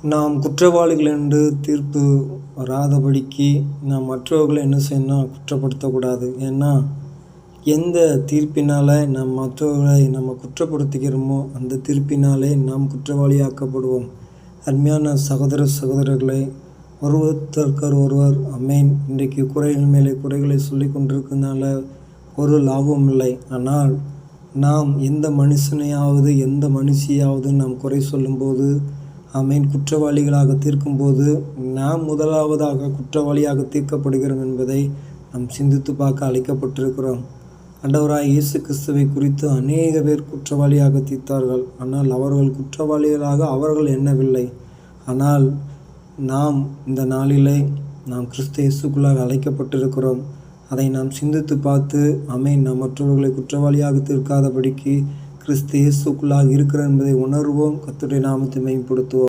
நாம் குற்றவாளிகள் என்று தீர்ப்பு வராதபடிக்கு நாம் மற்றவர்களை என்ன செய்யணும், குற்றப்படுத்தக்கூடாது. ஏன்னா எந்த தீர்ப்பினால் நாம் மற்றவர்களை நம்ம குற்றப்படுத்துகிறோமோ அந்த தீர்ப்பினாலே நாம் குற்றவாளியாக்கப்படுவோம். அருமையான சகோதர சகோதரர்களை, ஒருவர் அமேன். இன்றைக்கு குறைகள் மேலே குறைகளை சொல்லி கொண்டிருக்கிறதுனால ஒரு லாபம் இல்லை. ஆனால் நாம் எந்த மனுஷனையாவது எந்த மனுஷியாவது நாம் குறை சொல்லும்போது அமேன் குற்றவாளிகளாக தீர்க்கும்போது நாம் முதலாவதாக குற்றவாளியாக தீர்க்கப்படுகிறோம் என்பதை நாம் சிந்தித்து பார்க்க அழைக்கப்பட்டிருக்கிறோம். ஆண்டவராய் இயேசு கிறிஸ்துவை குறித்து அநேக பேர் குற்றவாளியாக தீர்த்தார்கள். ஆனால் அவர்கள் குற்றவாளிகளாக அவர்கள் எண்ணவில்லை. ஆனால் நாம் இந்த நாளிலே நாம் கிறிஸ்து இயேசுக்குள்ளாக அழைக்கப்பட்டிருக்கிறோம். அதை நாம் சிந்தித்து பார்த்து அமேன் நாம் மற்றவர்களை குற்றவாளியாக தீர்க்காதபடிக்கு கிறிஸ்து இயேசுக்குள்ளாக இருக்கிறோம் என்பதை உணர்வோம். கர்த்தருடைய நாமத்தை மகிமைப்படுத்துவோம்.